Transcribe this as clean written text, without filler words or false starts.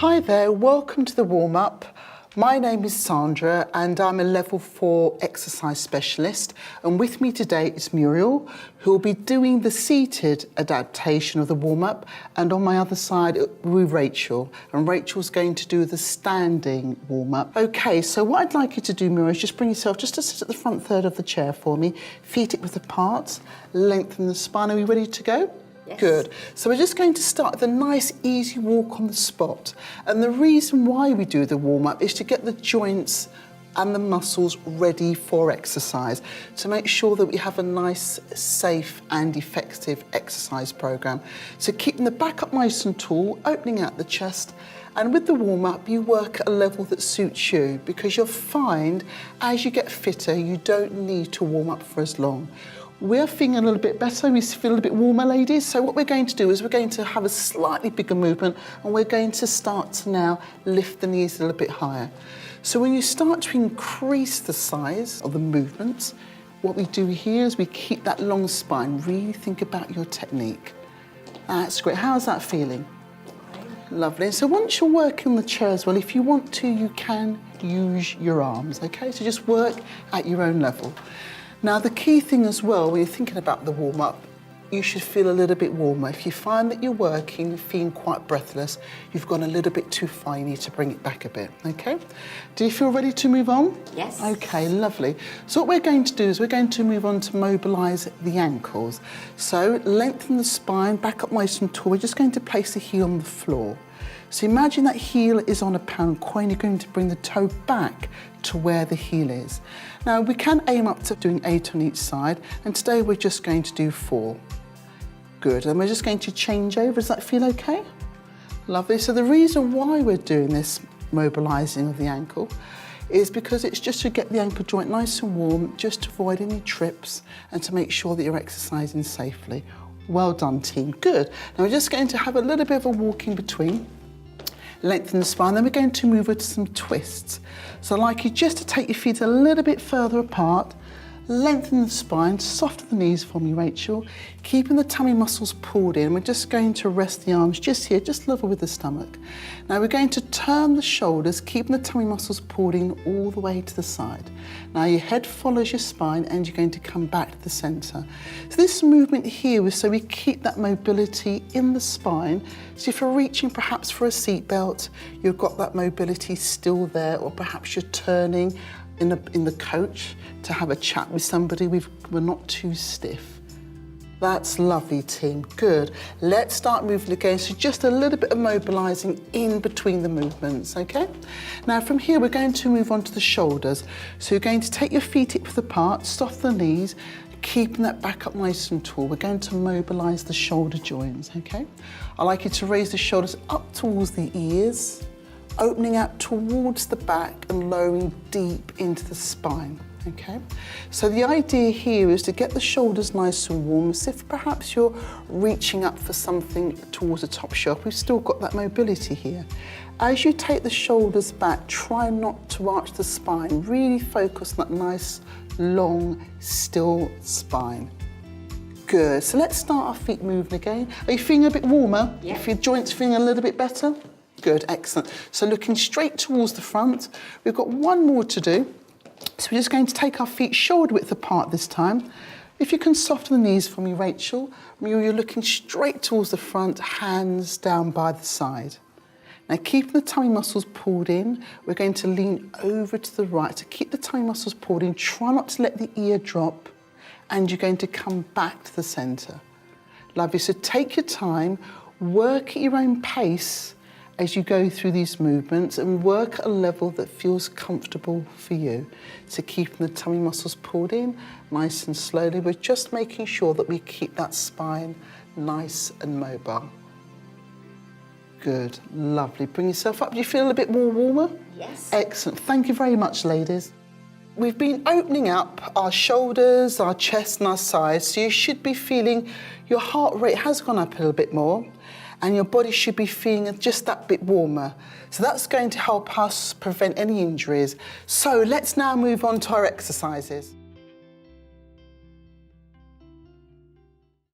Hi there, welcome to the warm-up. My name is Sandra and I'm a level 4 exercise specialist, and with me today is Muriel, who will be doing the seated adaptation of the warm-up, and on my other side will be Rachel, and Rachel's going to do the standing warm-up. Okay, so what I'd like you to do, Muriel, is just bring yourself just to sit at the front third of the chair for me, feet width apart, lengthen the spine. Are we ready to go? Yes. Good. So we're just going to start with a nice easy walk on the spot. And the reason why we do the warm-up is to get the joints and the muscles ready for exercise, to make sure that we have a nice, safe and effective exercise program. So keeping the back up nice and tall, opening out the chest, and with the warm-up you work at a level that suits you, because you'll find as you get fitter you don't need to warm up for as long. We're feeling a little bit better, we feel a little bit warmer, ladies. So what we're going to do is we're going to have a slightly bigger movement, and we're going to start to now lift the knees a little bit higher. So when you start to increase the size of the movements, what we do here is we keep that long spine. Really think about your technique. That's great. How's that feeling? Lovely. So once you're working on the chair as well, if you want to, you can use your arms, okay? So just work at your own level. Now, the key thing as well, when you're thinking about the warm-up, you should feel a little bit warmer. If you find that you're working, feeling quite breathless, you've gone a little bit too far, you need to bring it back a bit, okay? Do you feel ready to move on? Yes. Okay, lovely. So what we're going to do is we're going to move on to mobilise the ankles. So lengthen the spine, back up nice and tall. We're just going to place the heel on the floor. So imagine that heel is on a pound coin. You're going to bring the toe back to where the heel is. Now, we can aim up to doing 8 on each side, and today we're just going to do 4. Good, and we're just going to change over. Does that feel okay? Lovely. So the reason why we're doing this mobilising of the ankle is because it's just to get the ankle joint nice and warm, just to avoid any trips and to make sure that you're exercising safely. Well done, team. Good. Now we're just going to have a little bit of a walk in between. Lengthen the spine, then we're going to move into some twists. So I'd like you just to take your feet a little bit further apart, lengthen the spine, soften the knees for me, Rachel, keeping the tummy muscles pulled in. We're just going to rest the arms just here, just level with the stomach. Now we're going to turn the shoulders, keeping the tummy muscles pulled in all the way to the side. Now your head follows your spine and you're going to come back to the centre. So this movement here is so we keep that mobility in the spine. So if you're reaching perhaps for a seat belt, you've got that mobility still there, or perhaps you're turning in the coach to have a chat with somebody, we're not too stiff. That's lovely, team. Good. Let's start moving again. So just a little bit of mobilising in between the movements, okay? Now from here, we're going to move on to the shoulders. So you're going to take your feet width apart, soften the knees, keeping that back up nice and tall. We're going to mobilise the shoulder joints, okay? I'd like you to raise the shoulders up towards the ears, opening out towards the back and lowering deep into the spine, okay? So the idea here is to get the shoulders nice and warm, as if perhaps you're reaching up for something towards the top shelf. We've still got that mobility here. As you take the shoulders back, try not to arch the spine. Really focus on that nice, long, still spine. Good. So let's start our feet moving again. Are you feeling a bit warmer? Yeah. If your joints feeling a little bit better? Good, excellent. So looking straight towards the front. We've got one more to do. So we're just going to take our feet shoulder width apart this time. If you can soften the knees for me, Rachel. You're looking straight towards the front, hands down by the side. Now keeping the tummy muscles pulled in, we're going to lean over to the right. So keep the tummy muscles pulled in, try not to let the ear drop, and you're going to come back to the centre. Lovely, so take your time, work at your own pace as you go through these movements, and work at a level that feels comfortable for you. So keeping the tummy muscles pulled in, nice and slowly. We're just making sure that we keep that spine nice and mobile. Good, lovely. Bring yourself up. Do you feel a bit more warmer? Yes. Excellent. Thank you very much, ladies. We've been opening up our shoulders, our chest and our sides, so you should be feeling your heart rate has gone up a little bit more, and your body should be feeling just that bit warmer. So that's going to help us prevent any injuries. So let's now move on to our exercises.